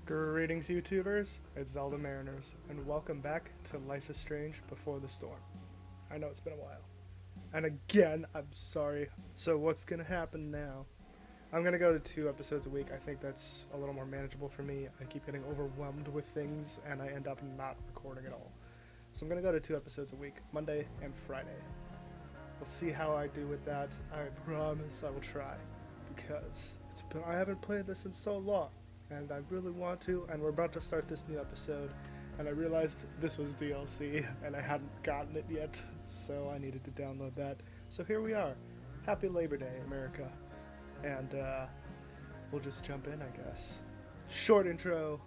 Greetings, YouTubers. It's Zelda Mariners, and welcome back to Life is Strange Before the Storm. I know it's been a while. And again, I'm sorry. So what's gonna happen now? I'm gonna go to 2 episodes a week. I think that's a little more manageable for me. I keep getting overwhelmed with things, and I end up not recording at all. So I'm gonna go to 2 episodes a week, Monday and Friday. We'll see how I do with that. I promise I will try, because I haven't played this in so long. And I really want to, and we're about to start this new episode, and I realized this was DLC, and I hadn't gotten it yet, so I needed to download that. So here we are. Happy Labor Day, America. And we'll just jump in, I guess. Short intro,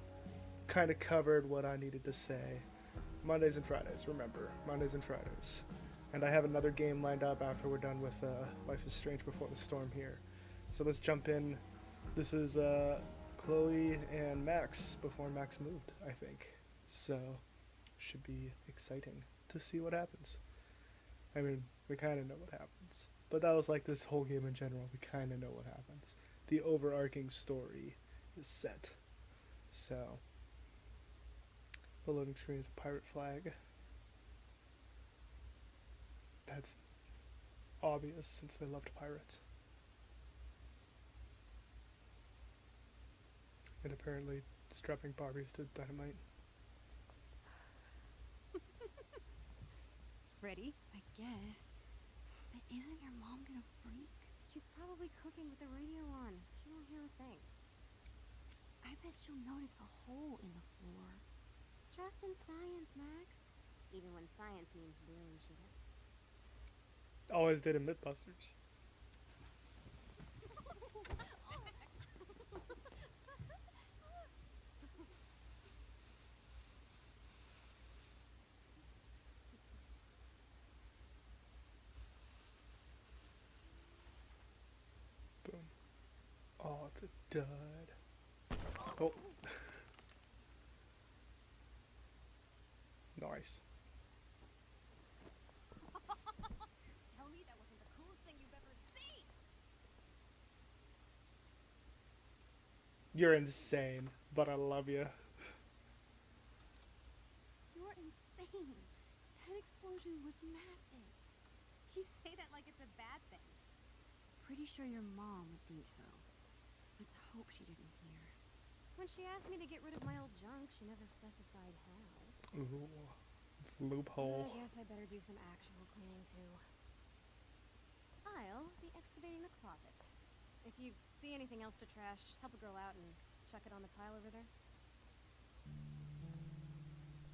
kind of covered what I needed to say. Mondays and Fridays, remember, Mondays and Fridays. And I have another game lined up after we're done with Life is Strange Before the Storm here. So let's jump in. This is Chloe and Max before Max moved, I think. So, should be exciting to see what happens. I mean, we kind of know what happens. But that was like this whole game in general. We kind of know what happens. The overarching story is set. So, the loading screen is a pirate flag. That's obvious since they loved pirates. And apparently strapping Barbies to dynamite. Ready? I guess. But isn't your mom gonna freak? She's probably cooking with the radio on. She won't hear a thing. I bet she'll notice a hole in the floor. Trust in science, Max. Even when science means blowing shit up. Always did in Mythbusters. Boom. Oh, it's a dud. Oh. Nice. Tell me that wasn't the coolest thing you've ever seen! You're insane, but I love you. You're insane. That explosion was massive. You say that like it's a bad thing. Pretty sure your mom would think so. Let's hope she didn't hear. When she asked me to get rid of my old junk, she never specified how. Ooh. Loophole. I guess I better do some actual cleaning too. I'll be excavating the closet. If you see anything else to trash, help a girl out and chuck it on the pile over there.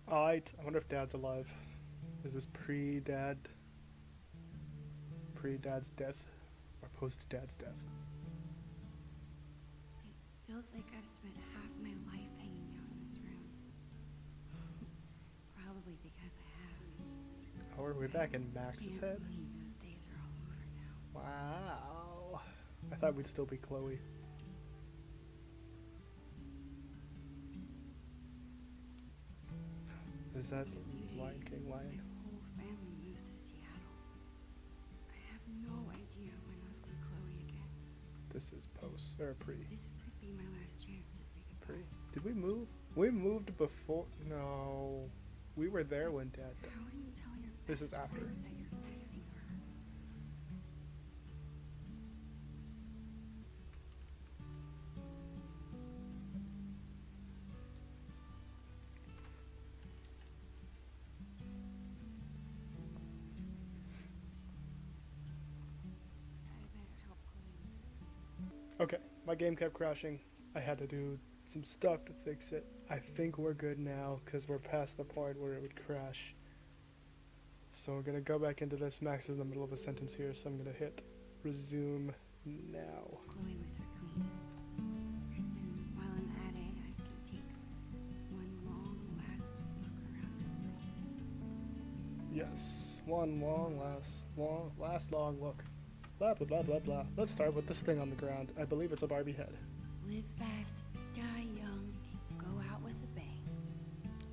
Alright, I wonder if Dad's alive. Is this pre-Dad? Pre-Dad's death? Or post-Dad's death? It feels like I've spent half my life hanging out in this room. Probably because I have. Oh, are we back in Max's head? Can't believe those days are all over now. Wow. I thought we'd still be Chloe. Is that Lion King Lion? My whole family moves to Seattle. I have no idea when I'll see Chloe again. This is post, or pre. This could be my last chance to say Pre. goodbye. Did we move? We moved before. No. We were there when Dad died. How do you tell your This is best after. friend that you're leaving her? I better help Chloe. Okay, my game kept crashing. I had to do some stuff to fix it. I think we're good now because we're past the point where it would crash. So we're gonna go back into this. Max is in the middle of a sentence here, so I'm gonna hit resume now. Chloe with her cleaning. And while I'm at it, I can take one long last look around this place. Yes, one last long look. Blah blah blah blah blah. Let's start with this thing on the ground. I believe it's a Barbie head. Live fast, die young, go out with a bang.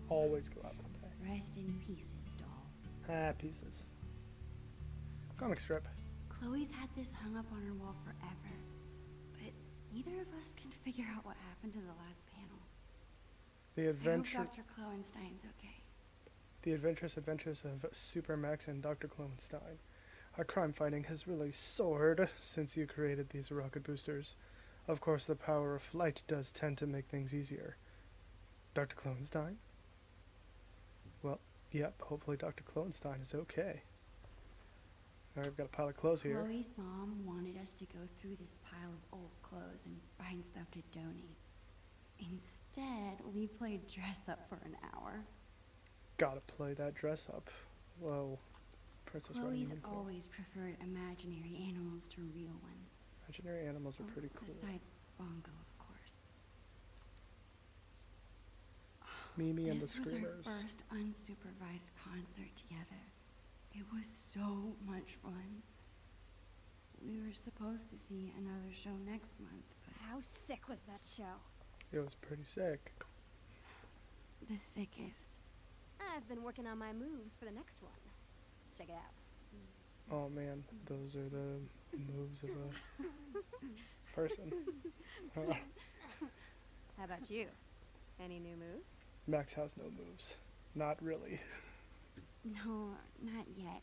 Always go out with that. Rest in pieces, doll. Ah, pieces. Comic strip. Chloe's had this hung up on her wall forever, but neither of us can figure out what happened to the last panel. The I hope adventure, Dr. Kloenstein's okay. the adventurous adventures of Super Max and Dr. Kloenstein. Our crime fighting has really soared since you created these rocket boosters. Of course, the power of flight does tend to make things easier. Dr. Kloenstein? Well, yep, hopefully Dr. Kloenstein is okay. Alright, we've got a pile of clothes here. Chloe's mom wanted us to go through this pile of old clothes and find stuff to donate. Instead, we played dress up for an hour. Gotta play that dress up. Whoa. Princess Running Chloe's Unicorn. always preferred imaginary animals to real ones. Imaginary animals are Oh, pretty cool. Besides Bongo, of course. Mimi and the This was our Screamers. first unsupervised concert together. It was so much fun. We were supposed to see another show next month, but How sick was that show? It was pretty sick. the sickest. I've been working on my moves for the next one. Check it out. Oh man, those are the moves of a person. How about you? Any new moves? Max has no moves. Not really. No, not yet.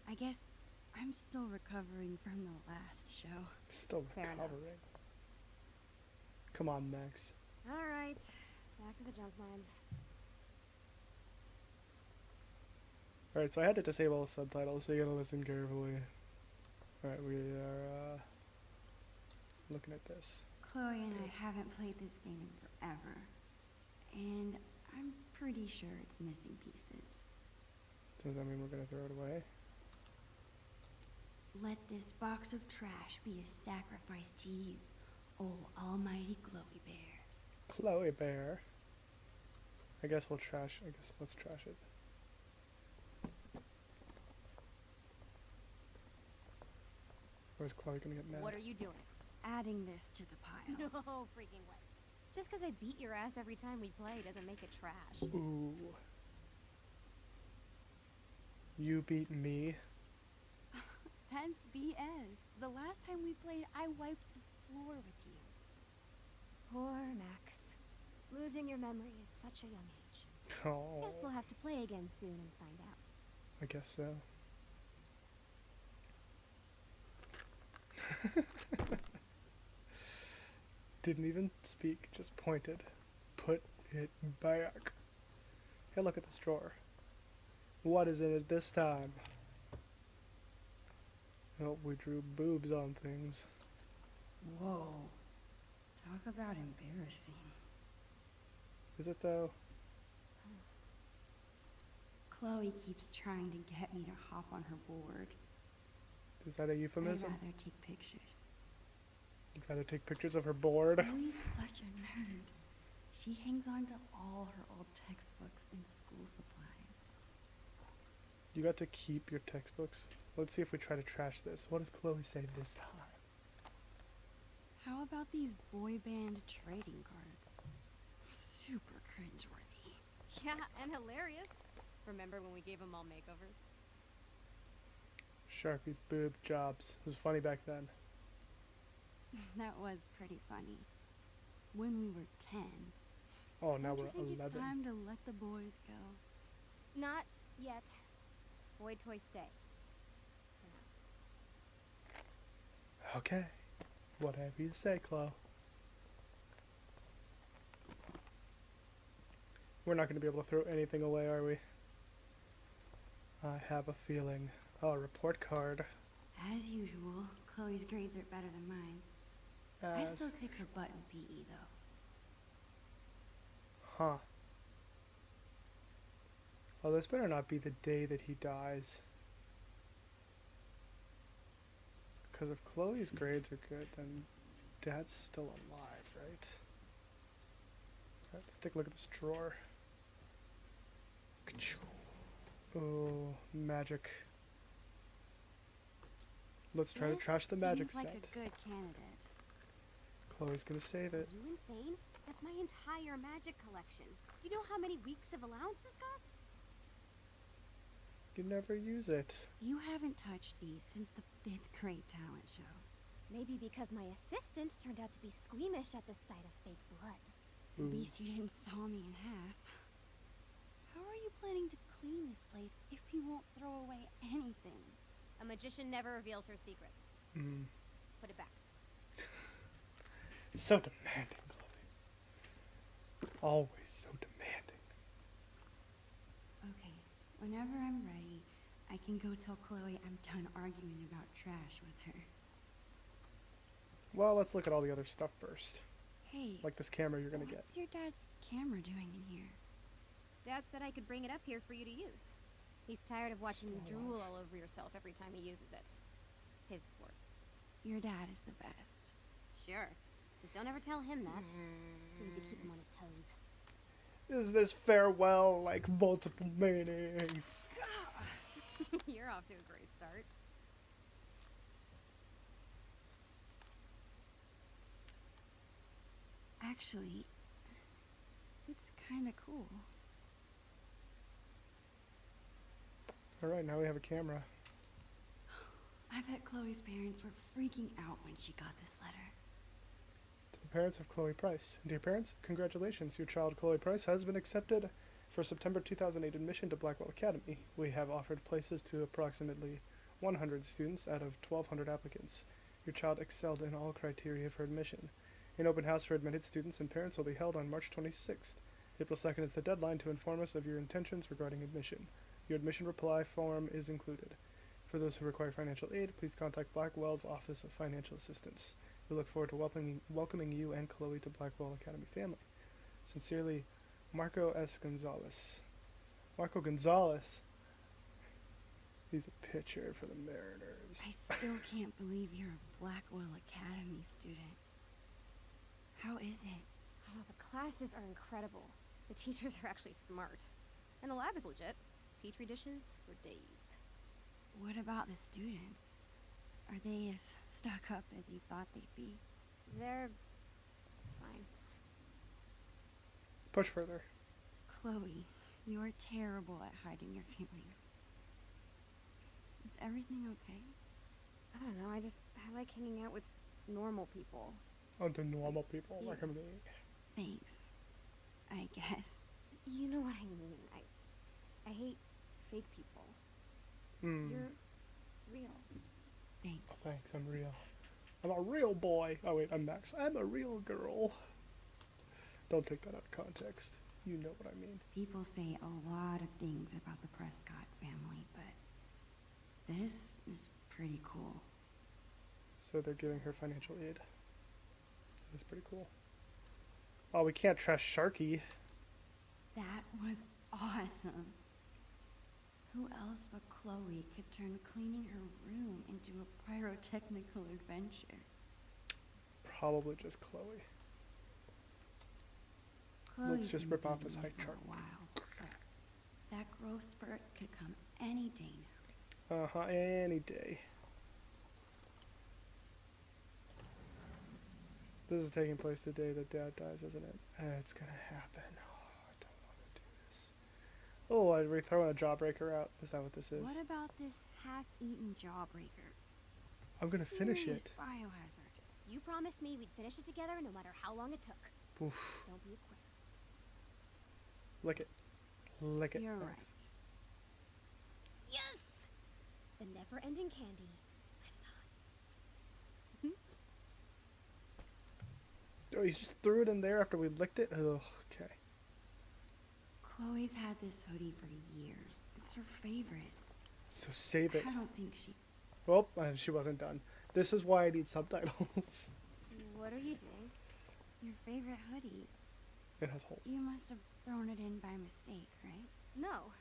I guess I'm still recovering from the last show. Still Fair enough. recovering. Come on, Max. All right, back to the junk mines. Alright, so I had to disable the subtitles, so you gotta listen carefully. Alright, we are looking at this. Chloe and I haven't played this game in forever, and I'm pretty sure it's missing pieces. Does that mean we're gonna throw it away? Let this box of trash be a sacrifice to you, oh almighty Chloe Bear. Chloe Bear. I guess we'll trash. I guess let's trash it. Or is Chloe gonna get mad? What are you doing? Adding this to the pile. No freaking way. Just because I beat your ass every time we play doesn't make it trash. Ooh. You beat me. That's BS. The last time we played, I wiped the floor with you. Poor Max. Losing your memory at such a young age. Oh, Guess we'll have to play again soon and find out. I guess so. Didn't even speak, just pointed. Put it back. Hey, look at this drawer. What is in it this time? Oh, we drew boobs on things. Whoa. Talk about embarrassing. Is it though? Chloe keeps trying to get me to hop on her board. Is that a euphemism? I'd rather take pictures. You'd rather take pictures of her board? Chloe's such a nerd. She hangs on to all her old textbooks and school supplies. You got to keep your textbooks. Let's see if we try to trash this. What does Chloe say this time? How about these boy band trading cards? Super cringeworthy. Yeah, and hilarious. Remember when we gave them all makeovers? Sharpie boob jobs. It was funny back then. That was pretty funny. When we were 10. Oh, now Don't you we're think 11. it's time to let the boys go? Not yet. Boy toy stay. Okay. Whatever you say, Chloe. We're not going to be able to throw anything away, are we? I have a feeling. Oh, report card. As usual, Chloe's grades are better than mine. I As, still kick her butt in PE, though. huh. Oh, this better not be the day that he dies. Because if Chloe's grades are good, then Dad's still alive, right? Alright, let's take a look at this drawer. Oh, magic. Let's try to This trash the magic seems set. like a good candidate. Chloe's gonna save it. Are you insane? That's my entire magic collection. Do you know how many weeks of allowance this cost? You never use it. You haven't touched these since the 5th grade talent show. Maybe because my assistant turned out to be squeamish at the sight of fake blood. At Ooh. least you didn't saw me in half. How are you planning to clean this place if you won't throw away anything? A magician never reveals her secrets. Mm. Put it back. So demanding, Chloe. Always so demanding. Okay, whenever I'm ready, I can go tell Chloe I'm done arguing about trash with her. Well, let's look at all the other stuff first. Hey, Like this camera you're gonna get. what's your dad's camera doing in here? Dad said I could bring it up here for you to use. He's tired of watching you Still drool alive. all over yourself every time he uses it. His words. Your dad is the best. Sure. Just don't ever tell him that. We need to keep him on his toes. Is this farewell like multiple meanings? You're off to a great start. Actually, it's kind of cool. Alright, now we have a camera. I bet Chloe's parents were freaking out when she got this letter. To the parents of Chloe Price. Dear parents, congratulations. Your child Chloe Price has been accepted for September 2008 admission to Blackwell Academy. We have offered places to approximately 100 students out of 1,200 applicants. Your child excelled in all criteria for admission. An open house for admitted students and parents will be held on March 26th. April 2nd is the deadline to inform us of your intentions regarding admission. Your admission reply form is included. For those who require financial aid, please contact Blackwell's Office of Financial Assistance. We look forward to welcoming you and Chloe to Blackwell Academy family. Sincerely, Marco S. Gonzalez. Marco Gonzalez? He's a pitcher for the Mariners. I still can't believe you're a Blackwell Academy student. How is it? Oh, the classes are incredible. The teachers are actually smart. And the lab is legit. Petri dishes for days. What about the students? Are they as stuck up as you thought they'd be? They're fine. Push further. Chloe, you're terrible at hiding your feelings. Is everything okay? I don't know, I like hanging out with normal people. Onto normal people like me. Thanks. I guess. You know what I mean. I hate fake people. You're real. Thanks. Oh, thanks, I'm real. I'm a real boy. Oh wait, I'm Max. I'm a real girl. Don't take that out of context. You know what I mean. People say a lot of things about the Prescott family, but this is pretty cool. So they're giving her financial aid. That is pretty cool. Oh, we can't trust Sharky. That was awesome. Who else but Chloe could turn cleaning her room into a pyrotechnical adventure? Probably just Chloe. Chloe's just been rip off this thinking height for chart. a while, but that growth spurt could come any day now. Uh-huh, any day. This is taking place the day that Dad dies, isn't it? It's gonna happen. Oh, I don't want to do this. Oh, are we throwing a jawbreaker out? Is that what this is? What about this half-eaten jawbreaker? I'm gonna finish Serious it. biohazard. You promised me we'd finish it together no matter how long it took. Oof. Don't be a quitter. Lick it. Lick it. You're Thanks. right. Yes! The never-ending candy lives on. Oh, you just threw it in there after we licked it? Ugh, okay. Chloe's had this hoodie for years. It's her favorite. So save it. I don't think she... Well, she wasn't done. This is why I need subtitles. What are you doing? Your favorite hoodie. It has holes. You must have thrown it in by mistake, right? No.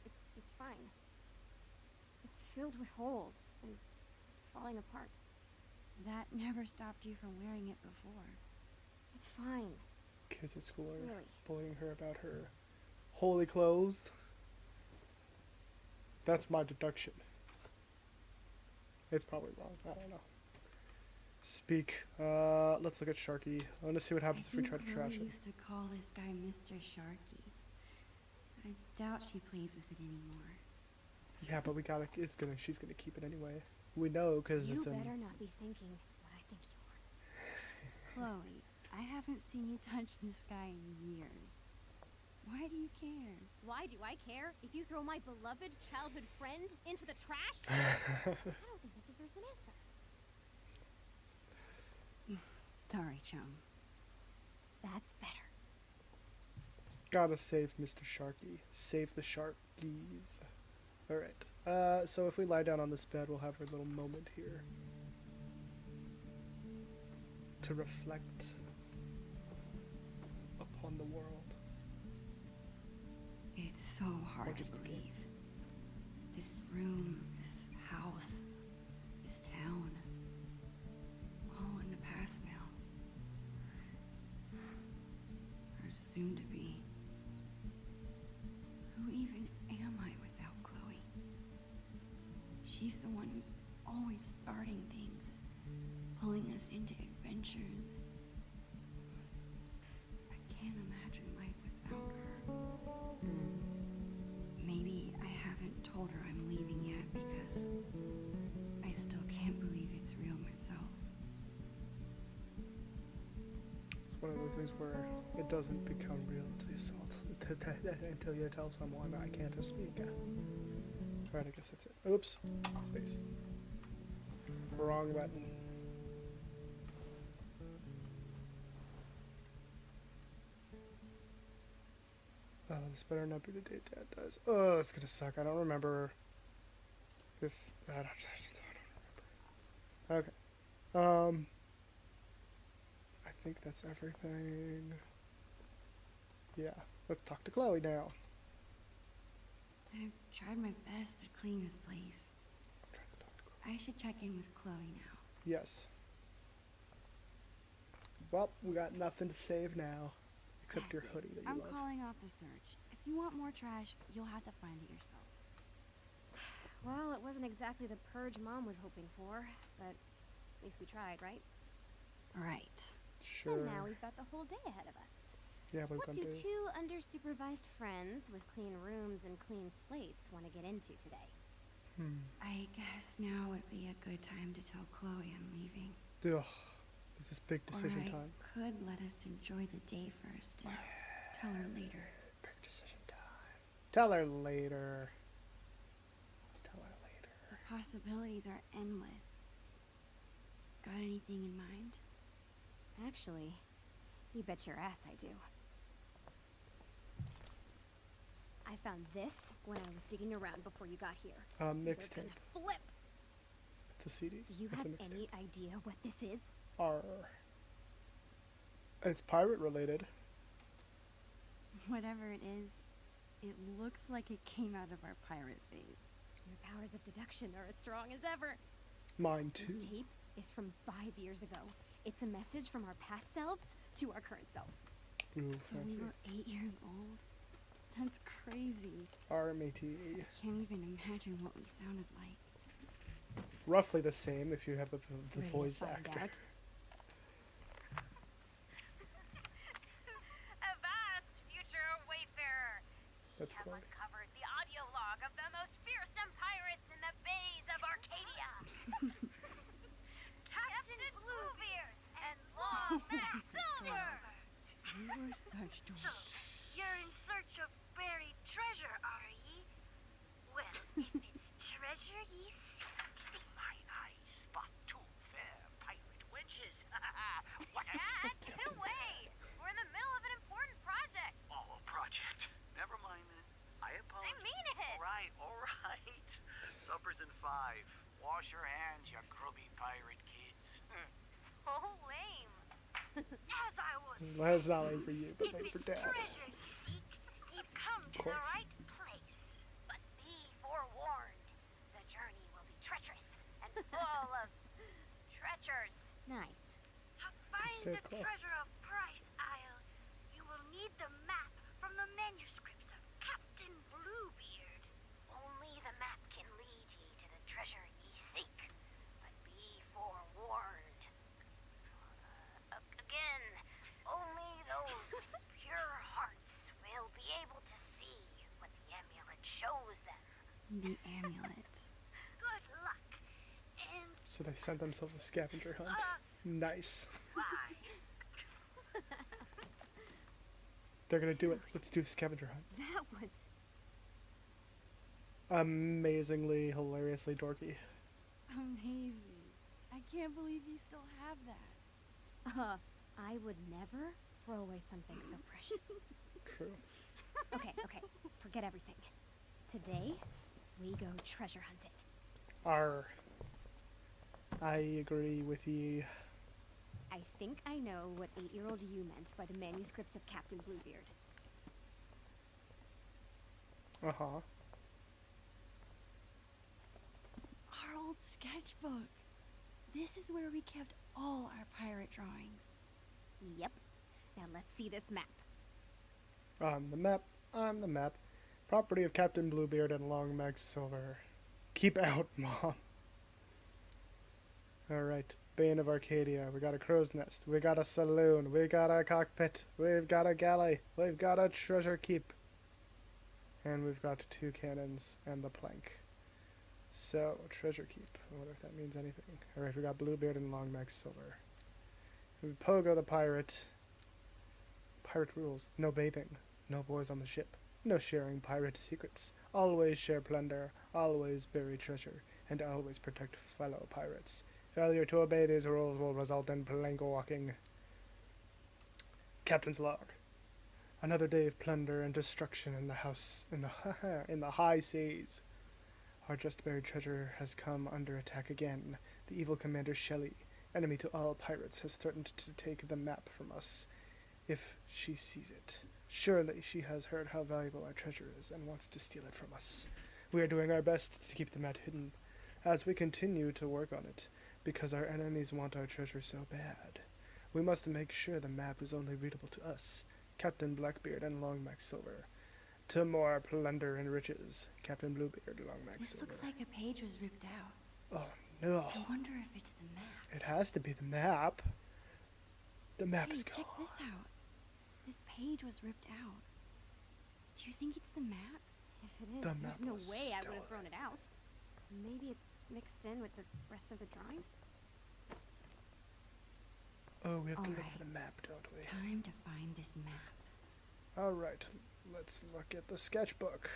It's fine. It's filled with holes and falling apart. That never stopped you from wearing it before. It's fine. Kids at school are Really. bullying her about her holy clothes. That's my deduction. It's probably wrong. I don't know. Speak. Let's look at Sharky. I want to see what happens if we try to trash Chloe it. used to call this guy Mr. Sharky. I doubt she plays with it anymore. Yeah, but we gotta. She's gonna keep it anyway. We know because You it's in. better not be thinking what I think you are. Chloe, I haven't seen you touch this guy in years. Why do you care? Why do I care if you throw my beloved childhood friend into the trash? I don't think that deserves an answer. Sorry, chum. That's better. Gotta save Mr. Sharky. Save the Sharkies. Alright. So if we lie down on this bed, we'll have our little moment here. To reflect upon the world. It's so Or hard just to the game. believe. This room, this house, this town. All in the past now. Or soon to be. Who even am I without Chloe? She's the one who's always starting things, pulling us into adventures. I can't imagine life without her. Maybe I haven't told her I'm leaving yet because I still can't believe it's real myself. It's one of those things where it doesn't become real until you tell someone I can't speak. Alright, I guess that's it. Oops. Space. Wrong button. Oh, this better not be the day Dad dies. Oh, it's gonna suck. I don't remember if I don't remember. Okay. I think that's everything. Yeah. Let's talk to Chloe now. I've tried my best to clean this place. I'm trying to talk to Chloe. I should check in with Chloe now. Yes. Well, we got nothing to save now. Except your That's it. hoodie that you I'm love. calling off the search. If you want more trash, you'll have to find it yourself. Well, it wasn't exactly the purge Mom was hoping for, but at least we tried, right? Right. Sure. And now we've got the whole day ahead of us. Yeah, we're What gonna do do. two under-supervised friends with clean rooms and clean slates want to get into today? I guess now would be a good time to tell Chloe I'm leaving. Ugh. Is this big decision or I time? could let us enjoy the day first and tell her later. Big decision time. Tell her later. Tell her later. Possibilities are endless. Got anything in mind? Actually, you bet your ass I do. I found this when I was digging around before you got here. You're Mixtape. gonna flip. It's a CD. Do you It's have a mixtape. any idea what this is? Arr. It's pirate related. Whatever it is, it looks like it came out of our pirate phase. Your powers of deduction are as strong as ever. Mine too. This tape is from 5 years ago. It's a message from our past selves to our current selves. Ooh, So fancy. we were 8 years old? That's crazy. RMATE. Can't even imagine what we sounded like. Roughly the same if you have the Ready to voice find actor. out? Avast, future wayfarer! That's We have Chloe. uncovered the audio log of the most fearsome pirates in the bays of Arcadia. Captain Bluebeard and Longneck Silver! We were such dorks. You're in search of buried treasure, are ye? Well, if it's treasure ye seek, mine eyes spot two fair pirate wenches. What a Dad, get away! We're in the middle of an important project. Oh, a project. Never mind then. I I apologize. mean it. All right. Supper's in 5. Wash your hands, you grubby pirate kids. So lame. As I was That's not lame for you, but if lame it's for Dad. treasure you seek, you've come to the course. right place. But be forewarned, the journey will be treacherous and full of treacherous. Nice. To find save the Chloe. treasure of Price Isle, you will need the map from the manuscripts of Captain Bluebeard. Only the map can lead ye to the treasure ye seek. But be forewarned. Again, only those with pure hearts will be able to see what the amulet shows them. The amulet. Good luck. And So they sent themselves a scavenger hunt. Nice. bye. They're gonna do it. Dude. Let's do the scavenger hunt. That was Amazingly, hilariously dorky. amazing. I can't believe you still have that. I would never throw away something so precious. True. Okay, forget everything. Today, we go treasure hunting. I agree with you. I think I know what 8-year-old you meant by the manuscripts of Captain Bluebeard. Uh-huh. Our old sketchbook. This is where we kept all our pirate drawings. Yep. Now let's see this map. I'm the map. Property of Captain Bluebeard and Long Max Silver. Keep out, Mom. Alright. Bane of Arcadia. We got a crow's nest. We got a saloon. We got a cockpit. We've got a galley. We've got a treasure keep. And we've got 2 cannons and the plank. So, treasure keep. I wonder if that means anything. Alright, we got Bluebeard and Long Max Silver. We Pogo the pirate. Pirate rules. No bathing. No boys on the ship. No sharing pirate secrets. Always share plunder. Always bury treasure. And always protect fellow pirates. Failure to obey these rules will result in plank walking. Captain's log. Another day of plunder and destruction in the high seas. Our just buried treasure has come under attack again. The evil Commander Shelley, enemy to all pirates, has threatened to take the map from us if she sees it. Surely she has heard how valuable our treasure is and wants to steal it from us. We are doing our best to keep the map hidden as we continue to work on it, because our enemies want our treasure so bad. We must make sure the map is only readable to us, Captain Blackbeard and Long Max Silver. To more plunder and riches, Captain Bluebeard, Long Max This Silver. looks like a page was ripped out. Oh no, I wonder if it's the map. it has to be the map. The map Hey, is check gone. this out. This page was ripped out. Do you think it's the map? If it is, The there's map no was way I would stolen. have thrown it out. Maybe it's mixed in with the rest of the drawings? Oh, we have to look Alright. for the map, don't we? Time to find this map. Alright, let's look at the sketchbook.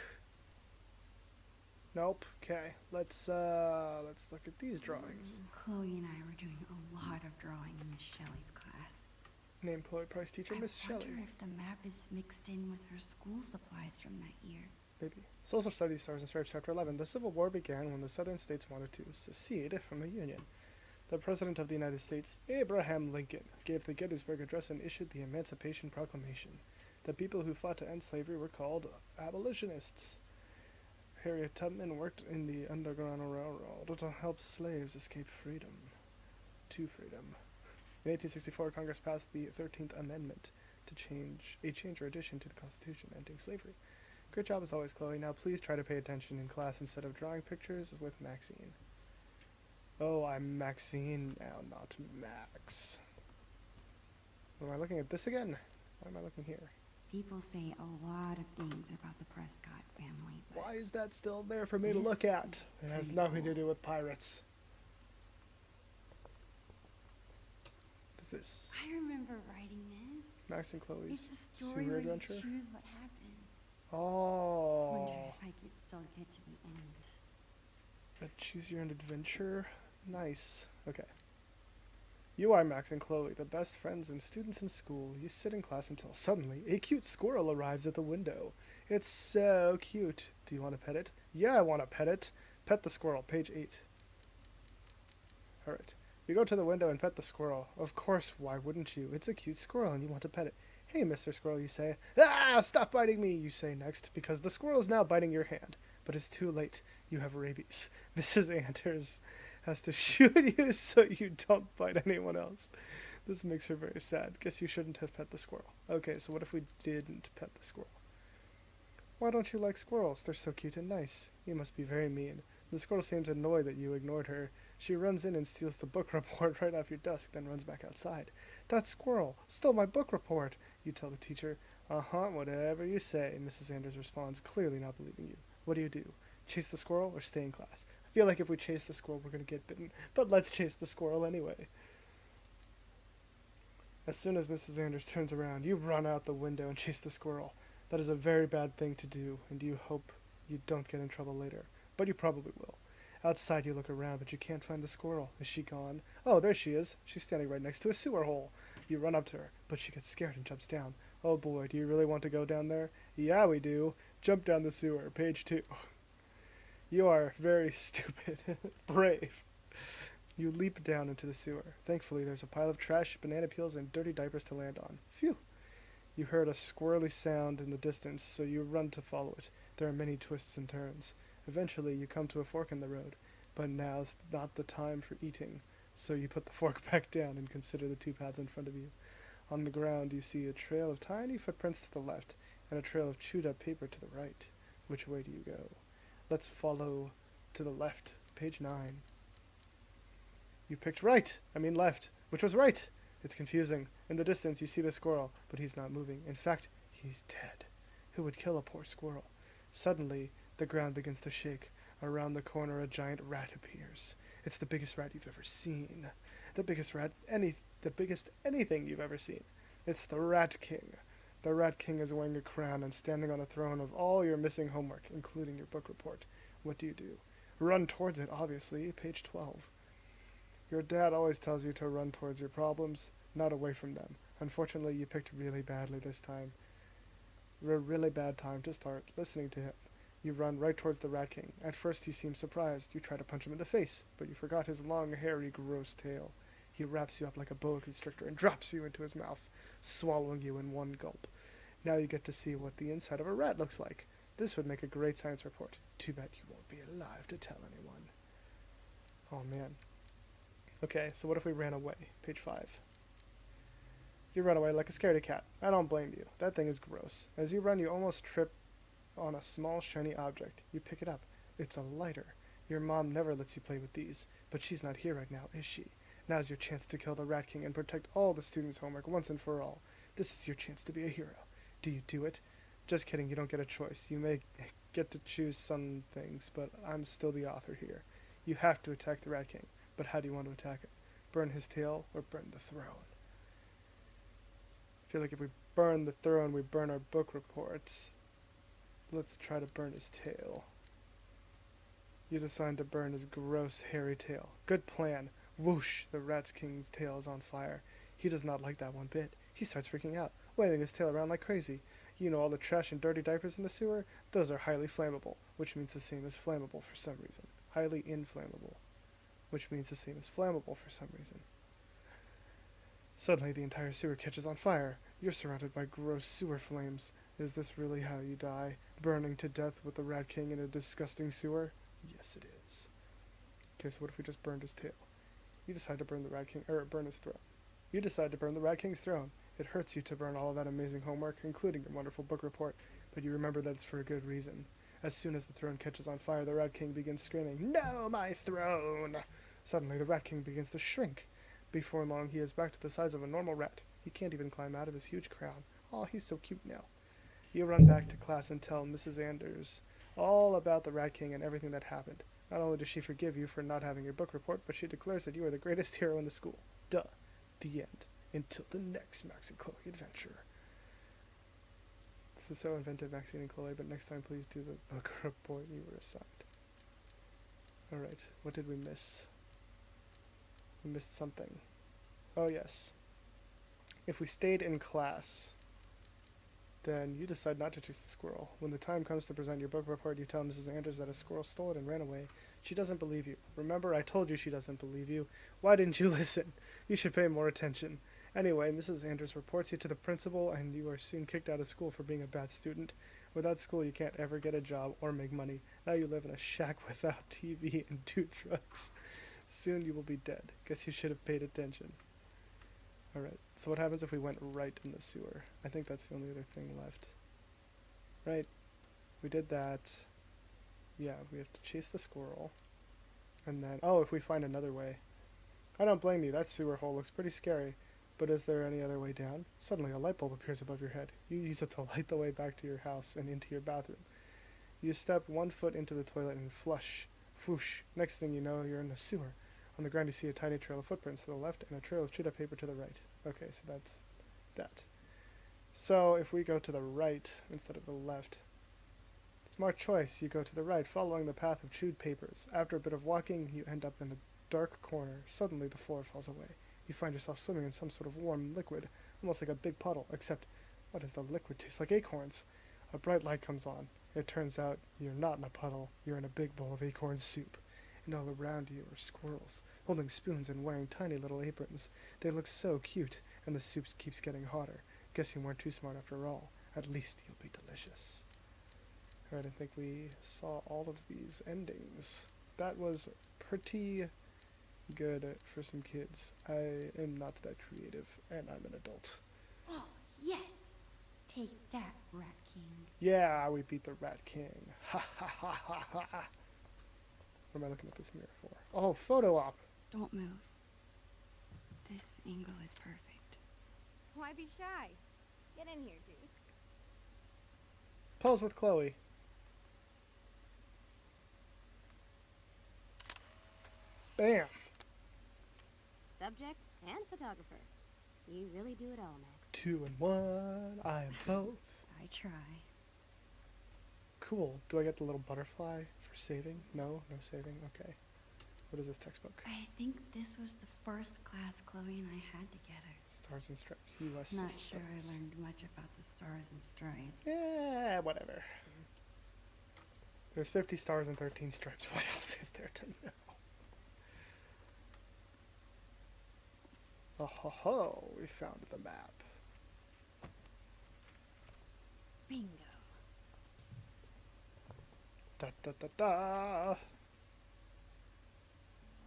Nope. Okay, let's look at these drawings. Chloe and I were doing a lot of drawing in Miss Shelley's class. Name Chloe Price teacher, Miss I Shelley. wonder if the map is mixed in with her school supplies from that year. Maybe. Social Studies Stars and Stripes, Chapter 11. The Civil War began when the Southern states wanted to secede from the Union. The President of the United States, Abraham Lincoln, gave the Gettysburg Address and issued the Emancipation Proclamation. The people who fought to end slavery were called abolitionists. Harriet Tubman worked in the Underground Railroad to help slaves escape to freedom. In 1864, Congress passed the 13th Amendment to change or addition to the Constitution, ending slavery. Great job as always, Chloe. Now please try to pay attention in class instead of drawing pictures with Maxine. Oh, I'm Maxine now, not Max. Am I looking at this again? Why am I looking here? People say a lot of things about the Prescott family, but Why is that still there for me to This look at? is It has pretty nothing to cool. do with pirates. What is this? I remember writing this. Max and It's Chloe's a story sewer where adventure? you choose what happens. Oh. Wonder if I could still get to the end. A choose your own adventure? Nice. Okay. You are Max and Chloe, the best friends and students in school. You sit in class until suddenly a cute squirrel arrives at the window. It's so cute. Do you want to pet it? Yeah, I want to pet it. Pet the squirrel, page 8. Alright. You go to the window and pet the squirrel. Of course, why wouldn't you? It's a cute squirrel and you want to pet it. Hey, Mr. Squirrel, you say. Ah, stop biting me, you say next, because the squirrel is now biting your hand. But it's too late. You have rabies. Mrs. Anders has to shoot you so you don't bite anyone else. This makes her very sad. Guess you shouldn't have pet the squirrel. Okay, so what if we didn't pet the squirrel? Why don't you like squirrels? They're so cute and nice. You must be very mean. The squirrel seems annoyed that you ignored her. She runs in and steals the book report right off your desk, then runs back outside. That squirrel stole my book report, you tell the teacher. Uh-huh, whatever you say, Mrs. Anders responds, clearly not believing you. What do? Chase the squirrel or stay in class? I feel like if we chase the squirrel, we're going to get bitten, but let's chase the squirrel anyway. As soon as Mrs. Anders turns around, you run out the window and chase the squirrel. That is a very bad thing to do, and you hope you don't get in trouble later. But you probably will. Outside, you look around, but you can't find the squirrel. Is she gone? Oh, there she is. She's standing right next to a sewer hole. You run up to her, but she gets scared and jumps down. Oh boy, do you really want to go down there? Yeah, we do. Jump down the sewer. Page 2. You are very stupid. Brave. You leap down into the sewer. Thankfully, there's a pile of trash, banana peels, and dirty diapers to land on. Phew. You heard a squirrely sound in the distance, so you run to follow it. There are many twists and turns. Eventually, you come to a fork in the road, but now's not the time for eating, so you put the fork back down and consider the two paths in front of you. On the ground, you see a trail of tiny footprints to the left and a trail of chewed-up paper to the right. Which way do you go? Let's follow to the left. Page 9. You picked right. I mean left. Which was right? It's confusing. In the distance, you see the squirrel, but he's not moving. In fact, he's dead. Who would kill a poor squirrel? Suddenly, the ground begins to shake. Around the corner, a giant rat appears. It's the biggest rat you've ever seen. The biggest anything you've ever seen. It's the Rat King. The Rat King is wearing a crown and standing on a throne of all your missing homework, including your book report. What do you do? Run towards it, obviously. Page 12. Your dad always tells you to run towards your problems, not away from them. Unfortunately, you picked really badly this time. A really bad time to start listening to him. You run right towards the Rat King. At first, he seems surprised. You try to punch him in the face, but you forgot his long, hairy, gross tail. He wraps you up like a boa constrictor and drops you into his mouth, swallowing you in one gulp. Now you get to see what the inside of a rat looks like. This would make a great science report. Too bad you won't be alive to tell anyone. Oh, man. Okay, so what if we ran away? Page 5. You run away like a scaredy cat. I don't blame you. That thing is gross. As you run, you almost trip on a small, shiny object. You pick it up. It's a lighter. Your mom never lets you play with these, but she's not here right now, is she? Now's your chance to kill the Rat King and protect all the students' homework once and for all. This is your chance to be a hero. Do you do it? Just kidding, you don't get a choice. You may get to choose some things, but I'm still the author here. You have to attack the Rat King, but how do you want to attack it? Burn his tail or burn the throne? I feel like if we burn the throne, we burn our book reports. Let's try to burn his tail. You decide to burn his gross, hairy tail. Good plan. Whoosh! The Rat King's tail is on fire. He does not like that one bit. He starts freaking out, waving his tail around like crazy. You know all the trash and dirty diapers in the sewer? Those are highly flammable, which means the same as flammable for some reason. Highly inflammable, which means the same as flammable for some reason. Suddenly, the entire sewer catches on fire. You're surrounded by gross sewer flames. Is this really how you die? Burning to death with the Rat King in a disgusting sewer? Yes, it is. Okay, so what if we just burned his tail? You decide to burn the Rat King, or burn his throne. You decide to burn the Rat King's throne. It hurts you to burn all of that amazing homework, including your wonderful book report, but you remember that it's for a good reason. As soon as the throne catches on fire, the Rat King begins screaming, "No, my throne!" Suddenly, the Rat King begins to shrink. Before long, he is back to the size of a normal rat. He can't even climb out of his huge crown. Oh, he's so cute now. You run back to class and tell Mrs. Anders all about the Rat King and everything that happened. Not only does she forgive you for not having your book report, but she declares that you are the greatest hero in the school. Duh. The end. Until the next Max and Chloe adventure. This is so inventive, Maxine and Chloe, but next time please do the book report you were assigned. Alright, what did we miss? We missed something. Oh yes. If we stayed in class, then you decide not to chase the squirrel. When the time comes to present your book report, you tell Mrs. Anders that a squirrel stole it and ran away. She doesn't believe you. Remember, I told you she doesn't believe you. Why didn't you listen? You should pay more attention. Anyway, Mrs. Anders reports you to the principal, and you are soon kicked out of school for being a bad student. Without school, you can't ever get a job or make money. Now you live in a shack without TV and do drugs. Soon you will be dead. Guess you should have paid attention. Alright, so what happens if we went right in the sewer? I think that's the only other thing left. Right, we did that. Yeah, we have to chase the squirrel. And then, oh, if we find another way. I don't blame you, that sewer hole looks pretty scary. But is there any other way down? Suddenly a light bulb appears above your head. You use it to light the way back to your house and into your bathroom. You step 1 foot into the toilet and flush. Whoosh. Next thing you know, you're in the sewer. On the ground you see a tiny trail of footprints to the left and a trail of chewed up paper to the right. Okay, so that's that. So if we go to the right instead of the left, smart choice. You go to the right, following the path of chewed papers. After a bit of walking, you end up in a dark corner. Suddenly, the floor falls away. You find yourself swimming in some sort of warm liquid, almost like a big puddle, except, what does the liquid taste like? Acorns. A bright light comes on. It turns out you're not in a puddle. You're in a big bowl of acorn soup. And all around you are squirrels, holding spoons and wearing tiny little aprons. They look so cute, and the soup keeps getting hotter. Guess you weren't too smart after all. At least you'll be delicious. Alright, I think we saw all of these endings. That was pretty good for some kids. I am not that creative, and I'm an adult. Oh, yes! Take that, Rat King. Yeah, we beat the Rat King. Ha ha ha ha ha. What am I looking at this mirror for? Oh, photo op. Don't move. This angle is perfect. Why be shy? Get in here, dude. Pose with Chloe. Bam. Subject and photographer. You really do it all, Max. 2 and 1. I am both. I try. Cool. Do I get the little butterfly for saving? No? No saving? Okay. What is this textbook? I think this was the first class Chloe and I had together. Stars and Stripes. U.S. Not Social sure I Studies. learned much about the stars and stripes. Yeah, whatever. There's 50 stars and 13 stripes. What else is there to know? Oh ho ho, we found the map. Bingo. Da da da da.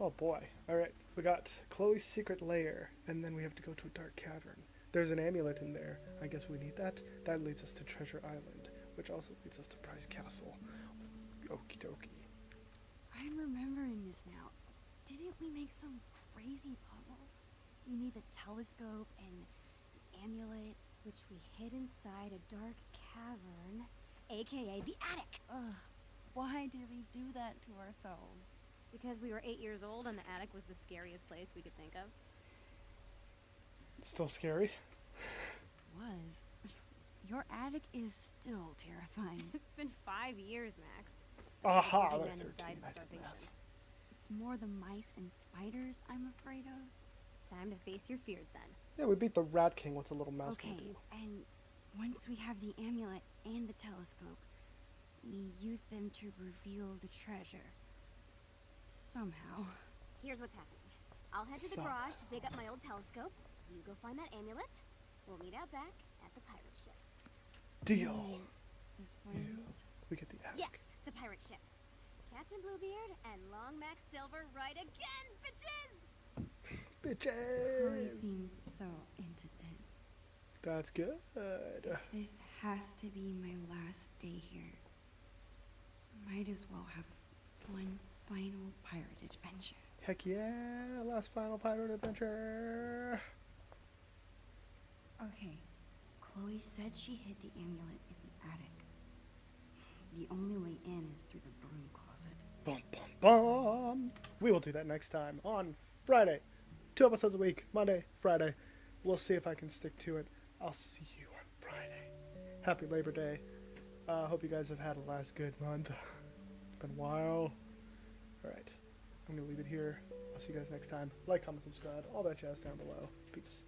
Oh boy. Alright, we got Chloe's secret lair, and then we have to go to a dark cavern. There's an amulet in there. I guess we need that. That leads us to Treasure Island, which also leads us to Price Castle. Okie dokie. I'm remembering this now. Didn't we make some crazy puzzle? We need the telescope and the amulet. Which we hid inside a dark cavern, aka the attic. Ugh. Why did we do that to ourselves? Because we were 8 years old and the attic was the scariest place we could think of. Still scary? Was. Your attic is still terrifying. It's been 5 years, Max. Aha, Every they're man has 13. died of I did starvation. math. It's more the mice and spiders I'm afraid of. Time to face your fears then. Yeah, we beat the Rat King. What's a little mouse gonna Okay, do? and once we have the amulet and the telescope, we use them to reveal the treasure. Somehow. Here's what's happening. I'll head to the garage to dig up my old telescope. You go find that amulet. We'll meet out back at the pirate ship. Deal. The swing. We get the attic. Yes, the pirate ship. Captain Bluebeard and Long Max Silver right again, bitches! Chloe Bitches. seems so into this. That's good. This has to be my last day here. Might as well have one final pirate adventure. Heck yeah! Last final pirate adventure. Okay, Chloe said she hid the amulet in the attic. The only way in is through the broom closet. Bum bum bum. We will do that next time on Friday. 2 episodes a week, Monday, Friday. We'll see if I can stick to it. I'll see you on Friday. Happy Labor Day. Hope you guys have had a last good month. It's been a while. Alright, I'm going to leave it here. I'll see you guys next time. Like, comment, subscribe, all that jazz down below. Peace.